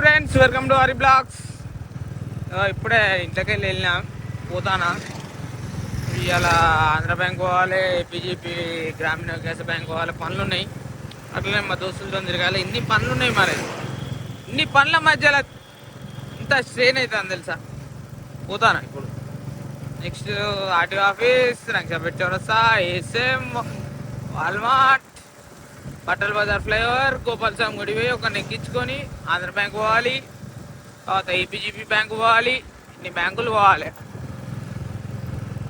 Friends, welcome to Hari blogs. ఇప్పుడే ఇంట్లోకి వెళ్ళినా పోతానా. ఇవాళ ఆంధ్ర బ్యాంక్ పోవాలి, ఏపీజీపీ గ్రామీణ వికాస బ్యాంక్ పోవాలి. పనులు ఉన్నాయి. అట్లనే మా దోస్తులతో తిరగాలి. ఇన్ని పనులు ఉన్నాయి. మరి ఇన్ని పనుల మధ్యలో ఇంత స్ట్రెయిన్ అవుతుంది తెలుసా. పోతానా ఇప్పుడు. నెక్స్ట్ ఆర్టీఓ ఆఫీస్, రంగపేట చౌరస్తా, ఏఎస్ఎం, వాల్మార్ట్, బట్టల బజార్ ఫ్లైఓవర్, గోపాల్ స్వామి గుడి పోయి ఒక నెక్కించుకొని ఆంధ్ర బ్యాంక్ పోవాలి. తర్వాత ఏపీజీపీ బ్యాంకు పోవాలి. ఇన్ని బ్యాంకులు పోవాలి.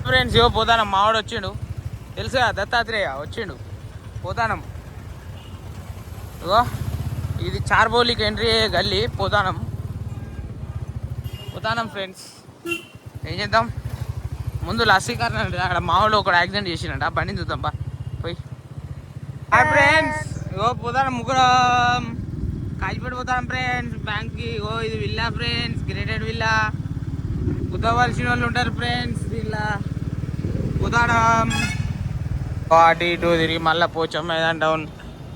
ఫ్రెండ్స్, పోతానం. మావాడు వచ్చిండు తెలుసా, దత్తాత్రేయ వచ్చిండు. పోతానం. ఇది చార్బోలికి ఎంట్రీ గల్లీ. పోతానం ఫ్రెండ్స్. ఏం చేద్దాం. ముందు లస్సీకరణ అక్కడ మావాడు ఒకడు యాక్సిడెంట్ చేసిండ. బండి చూద్దాం బా పోయి. హాయ్ ఫ్రెండ్స్, పోతానం ముగ్గురు కాజిపేట పోతాం ఫ్రెండ్స్ బ్యాంక్కి. ఇది విల్లా ఫ్రెండ్స్, గ్రేటెడ్ విల్లా. కుదవలసిన వాళ్ళు ఉంటారు ఫ్రెండ్స్. విల్లా పోతాం. అటు ఇటు తిరిగి మళ్ళీ పోచాం మైదాన్ టౌన్.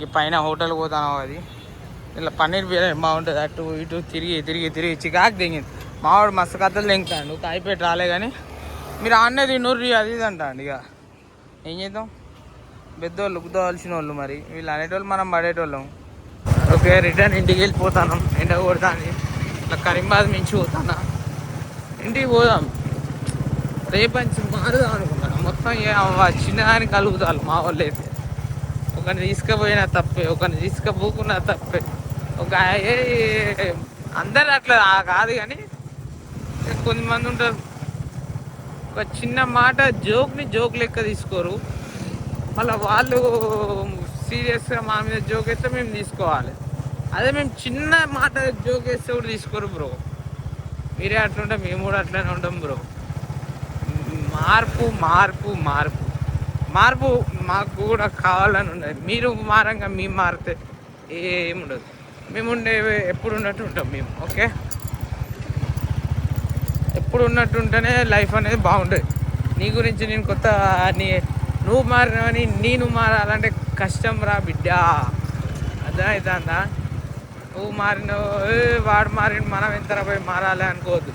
ఈ పైన హోటల్ పోతాను. అది ఇలా పన్నీర్ బిర్యానీ బాగుంటుంది. అటు ఇటు తిరిగి తిరిగి తిరిగి చికాకు దిగింది. మావాడు మస్తు కథలు దింగుతాడు. కాయిపేట రాలే కానీ మీరు ఆన్నే తిన్నూర్రి అది ఇది అంటాండి. ఇక ఏం చేద్దాం. పెద్దోళ్ళు కుదవలసిన వాళ్ళు. మరి వీళ్ళు అనేటోళ్ళు, మనం పడేటోళ్ళం. ఓకే, రిటర్న్ ఇంటికి వెళ్ళిపోతాను. ఎండ కొడతాను. ఇట్లా కరీంబాద్ మించి పోతాను. ఇంటికి పోదాం. రేపంచి మారుదాం అనుకుంటాను. మొత్తం చిన్నదానికి కలుగుతారు మా వాళ్ళు అయితే. ఒకరిని తీసుకుపోయినా తప్పే, ఒకరిని తీసుకుపోకున్నా తప్పే. ఒక అందరు అట్లా కాదు కానీ కొంతమంది ఉంటారు. ఒక చిన్న మాట జోక్ని జోక్ లెక్క తీసుకోరు. మళ్ళీ వాళ్ళు సీరియస్గా మా మీద జోక్ వేస్తే మేము తీసుకోవాలి. అదే మేము చిన్న మాట జోక్ వేస్తే కూడా తీసుకోరు బ్రో. మీరే అట్లుంటే మేము కూడా అట్లనే ఉంటాం బ్రో. మార్పు మార్పు మార్పు మార్పు మాకు కూడా కావాలని ఉండదు. మీరు మారంగా మేము మారితే ఏముండదు. మేము ఎప్పుడు ఉన్నట్టు ఉంటాం మేము. ఓకే, ఎప్పుడు ఉన్నట్టు ఉంటేనే లైఫ్ అనేది బాగుంటుంది. నీ గురించి నేను కొత్త నువ్వు మారినవని నేను మారాలంటే కష్టం రా బిడ్డ. అర్థమవుతుందా. నువ్వు మారినవు, వాడు మారిన, మనం ఎంత పోయి మారాలి అనుకోవద్దు.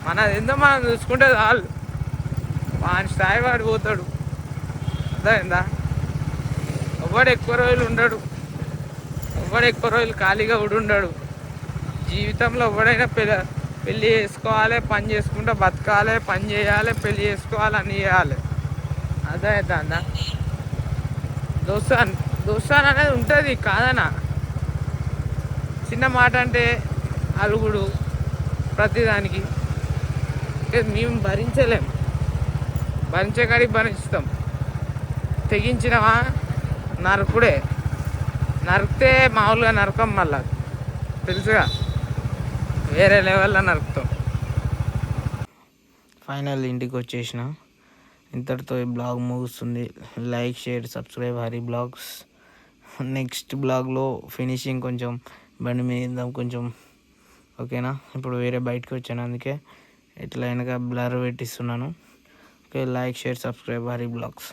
మనది ఎంతో మనం చూసుకుంటే చాలు. వాని స్థాయి వాడు పోతాడు. అర్థమైందా. ఎవడు ఎక్కువ రోజులు ఉండడు. ఎవడు ఎక్కువ రోజులు ఖాళీగా ఉండడు. జీవితంలో ఎవడైనా పెళ్ళి చేసుకోవాలి, పని చేసుకుంటూ బతకాలి, పని చేయాలి, పెళ్ళి చేసుకోవాలి, అన్నీ చేయాలి. అర్థమవుతుందా. దోస్తాన్ అనేది ఉంటుంది కాదనా. చిన్న మాట అంటే అలుగుడు ప్రతిదానికి. మేము భరించలేం. భరించే కాడికి భరిస్తాం. తెగించినవా నరకుడే. నరికితే మామూలుగా నరకం, మళ్ళా తెలుసుగా వేరే లెవెల్లో నరుకుతాం. ఫైనల్ ఇంటికి వచ్చేసిన. ఇంతటితో ఈ బ్లాగ్ ముగుస్తుంది. Like, share, subscribe Hari blogs. Next బ్లాగ్లో ఫినిషింగ్ కొంచెం బండి మీద కొంచెం ఓకేనా. ఇప్పుడు వేరే బయటకు వచ్చాను, అందుకే ఇట్లా వెనక బ్లర్ పెట్టిస్తున్నాను. Okay, like, share, subscribe Hari blogs.